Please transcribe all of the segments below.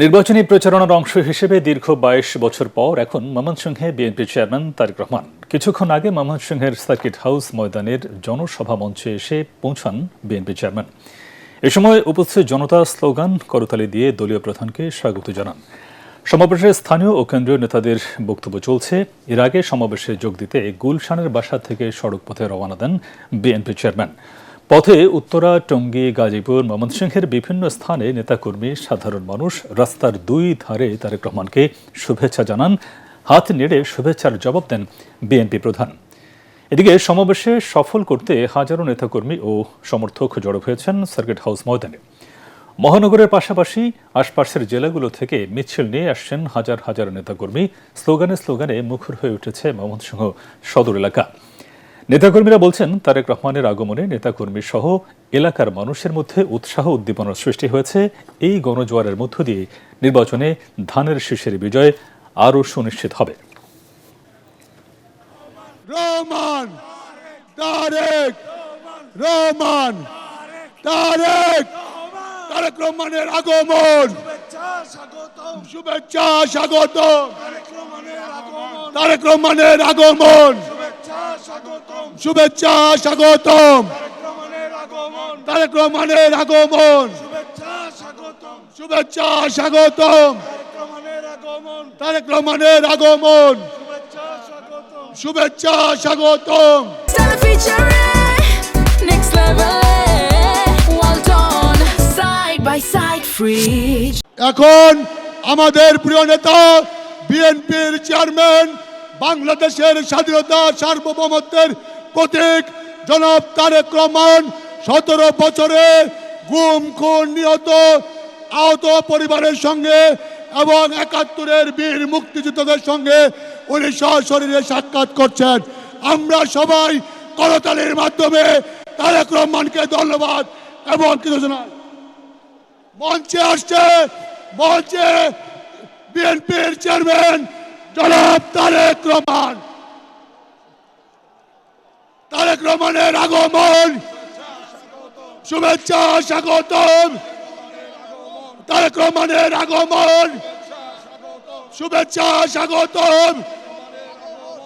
নির্বাচনী প্রচারণার অংশ হিসেবে দীর্ঘ ২২ বছর পর এখন ময়মনসিংহে বিএনপি চেয়ারম্যান তারেক রহমান কিছুক্ষণ আগে ময়মনসিংহের সার্কিট হাউস ময়দানের জনসভা মঞ্চে এসে পৌঁছান বিএনপি চেয়ারম্যান। এ সময় উপস্থিত জনতা স্লোগান করতালি দিয়ে দলীয় প্রধানকে স্বাগত জানান। সমাবেশে স্থানীয় ও কেন্দ্রীয় নেতাদের বক্তব্য চলছে। এর আগে সমাবেশে যোগ দিতে গুলশানের বাসা থেকে সড়ক পথে রওনা দেন বিএনপি চেয়ারম্যান। পথে উত্তরা, টঙ্গী, গাজীপুর, ময়মনসিংহের বিভিন্ন স্থানে নেতাকর্মী, সাধারণ মানুষ রাস্তার দুই ধারে তারেক রহমানকে শুভেচ্ছা জানান। হাত নেড়ে শুভেচ্ছার জবাব দেন বিএনপি প্রধান। এদিকে সমাবেশে সফল করতে হাজারো নেতাকর্মী ও সমর্থক জড়ো হয়েছেন সার্কিট হাউস ময়দানে। মহানগরের পাশাপাশি আশপাশের জেলাগুলো থেকে মিছিল নিয়ে আসছেন হাজার হাজার নেতাকর্মী। স্লোগানে স্লোগানে মুখর হয়ে উঠেছে ময়মনসিংহ সদর এলাকা। নেতাকর্মীরা বলছেন, তারেক রহমানের আগমনে নেতাকর্মী সহ এলাকার মানুষের মধ্যে উৎসাহ উদ্দীপনার সৃষ্টি হয়েছে। এই গণজোয়ারের মধ্য দিয়ে নির্বাচনে ধানের শীষের বিজয় আরও সুনিশ্চিত হবে। রহমান, তারেক রহমান, তারেক রহমানের আগমন, শুভেচ্ছা স্বাগতম, তারেক রহমানের আগমন, শুভেচ্ছা স্বাগতম, তারেক রহমানের আগমন, শুভেচ্ছা স্বাগতম, তারেক রহমানের আগমন, শুভেচ্ছা স্বাগতম। এখন আমাদের প্রিয় নেতা বিএনপির চেয়ারম্যান, বাংলাদেশের স্বাধীনতা সার্বভৌমত্বের প্রতীক জনাব তারেক রহমান ১৭ বছরে গুম, খুন, নিহত, আহত পরিবারের সঙ্গে এবং ৭১-এর বীর মুক্তিযোদ্ধাদের সঙ্গে উনি সশরীরে সাক্ষাৎ করছেন। আমরা সবাই করতালির মাধ্যমে তারেক রহমানকে ধন্যবাদ এবং কৃতজ্ঞতা। মঞ্চে আসছে, মঞ্চে বিএনপির চেয়ারম্যান জনাব তারেক রহমান। তারেক রহমানের আগমন, শুভেচ্ছা স্বাগতম, তারেক রহমানের আগমন, শুভেচ্ছা স্বাগতম,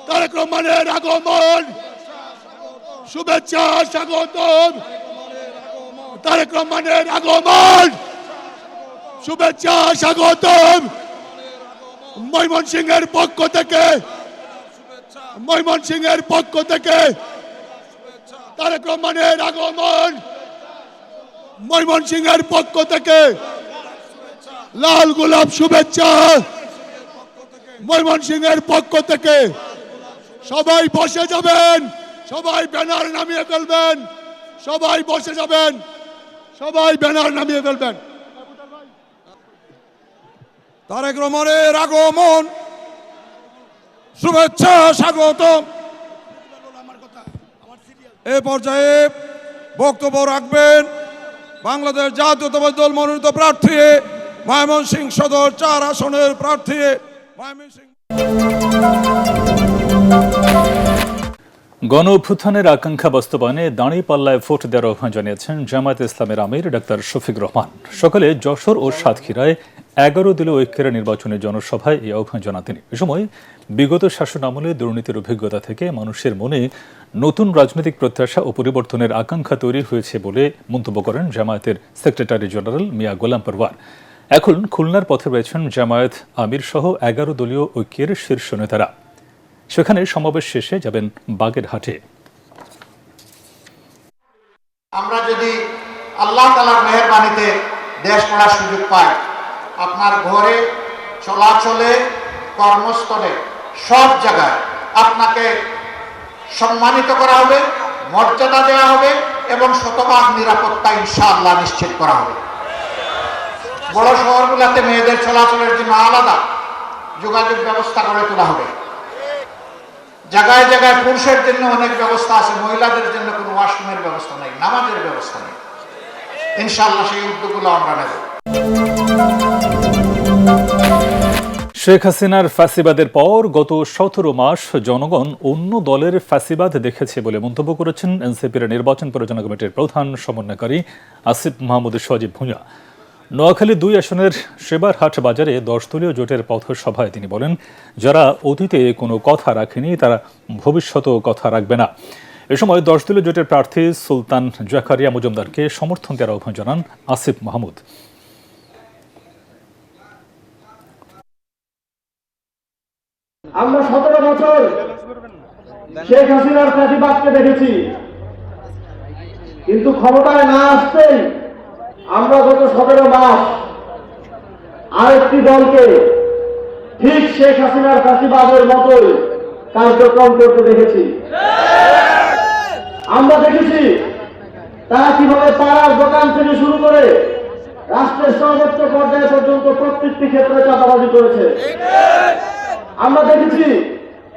তারেক রহমানের আগমন, শুভেচ্ছা স্বাগতম, তারেক রহমানের আগমন, শুভেচ্ছা স্বাগতম। ময়মনসিংহের পক্ষ থেকে, ময়মনসিংহের পক্ষ থেকে তারেক রহমানের আগমন, ময়মনসিংহের পক্ষ থেকে লাল গোলাপ শুভেচ্ছা, ময়মনসিংহের পক্ষ থেকে। সবাই বসে যাবেন, সবাই ব্যানার নামিয়ে ফেলবেন, সবাই বসে যাবেন, সবাই ব্যানার নামিয়ে ফেলবেন। তারেক রহমানের আগমন, শুভেচ্ছা স্বাগতম। এ পর্যায়ে বক্তব্য রাখবেন বাংলাদেশ জাতীয়তাবাদী দল মনোনীত প্রার্থী, ময়মনসিংহ সদর ৪ আসনের প্রার্থী গণ অভ্যুত্থানের আকাঙ্ক্ষা বাস্তবায়নে দাঁড়িপাল্লায় ভোট দেওয়ার আহ্বান জানিয়েছেন জামায়াতে ইসলামের আমির ডাক্তার শফিক রহমান। সকালে যশোর ও সাতক্ষীরায় ১১ দলীয় ঐক্যের নির্বাচনী জনসভায় এই আহ্বান জানান তিনি। এ সময় বিগত শাসন আমলে দুর্নীতির অভিজ্ঞতা থেকে মানুষের মনে নতুন রাজনৈতিক প্রত্যাশা ও পরিবর্তনের আকাঙ্ক্ষা তৈরি হয়েছে বলে মন্তব্য করেন জামায়াতের সেক্রেটারি জেনারেল মিয়া গোলাম পরওয়ার। এখন খুলনার পথে রয়েছেন জামায়াত আমির সহ ১১ দলীয় ঐক্যের শীর্ষ নেতারা। সেখানে সমাবেশ শেষে যাবেন বাগেরহাটে। আমরা যদি আল্লাহ তাআলার মেহেরবানিতে দেশ গড়ার সুযোগ পাই, আপনার ঘরে, চলাচলে, কর্মস্থলে, সব জায়গায় আপনাকে সম্মানিত করা হবে, মর্যাদা দেওয়া হবে এবং শতভাগ নিরাপত্তা ইনশাআল্লাহ নিশ্চিত করা হবে। বড় শহরগুলোতে মেয়েদের চলাচলের জন্য আলাদা যোগাযোগ ব্যবস্থা গড়ে তোলা হবে। জায়গায় জায়গায় পুরুষের জন্য অনেক ব্যবস্থা আছে, মহিলাদের জন্য কোনো ওয়াশরুমের ব্যবস্থা নেই, নামাজের ব্যবস্থা নেই। ইনশাআল্লাহ সেই উদ্যোগগুলো আমরা নেব। শেখ হাসিনার ফ্যাসিবাদের পর গত ১৭ মাস জনগণ অন্য দলের ফ্যাসিবাদ দেখেছে বলে মন্তব্য করেছেন এনসিপির নির্বাচন পরিচালনা কমিটির প্রধান সমন্বয়কারী আসিফ মাহমুদ সজীব ভুঁইয়া। নোয়াখালী 2 আসনের সেবারহাট বাজারে 10 দলীয় জোটের পথসভায় তিনি বলেন, যারা অতীতে কোনো কথা রাখেনি তারা ভবিষ্যতেও কথা রাখবে না। এ সময় 10 দলীয় জোটের প্রার্থী সুলতান জাকারিয়া মজুমদারকে সমর্থন দেওয়ার আহ্বান জানান আসিফ মাহমুদ। আমরা 17 বছর শেখ হাসিনার ফ্যাসিবাদকে দেখেছি, কিন্তু ক্ষমতায় না আসতেই আমরা গত 17 মাস আরেকটি দলকে ঠিক শেখ হাসিনার ফ্যাসিবাদের মতোই কার্যক্রম করতে দেখেছি। আমরা দেখেছি তারা কিভাবে পাড়ার দোকান থেকে শুরু করে রাষ্ট্রের সর্বোচ্চ পর্যায় পর্যন্ত প্রত্যেকটি ক্ষেত্রে চাঁদাবাজি করেছে। আমরা দেখেছি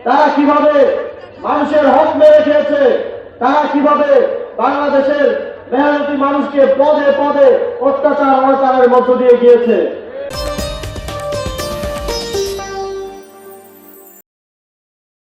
তারা কিভাবে মানুষের হক মেরে খেয়েছে, তারা কিভাবে বাংলাদেশের মেহনতি মানুষকে পদে পদে অত্যাচার অনাচারের মধ্য দিয়ে গিয়েছে।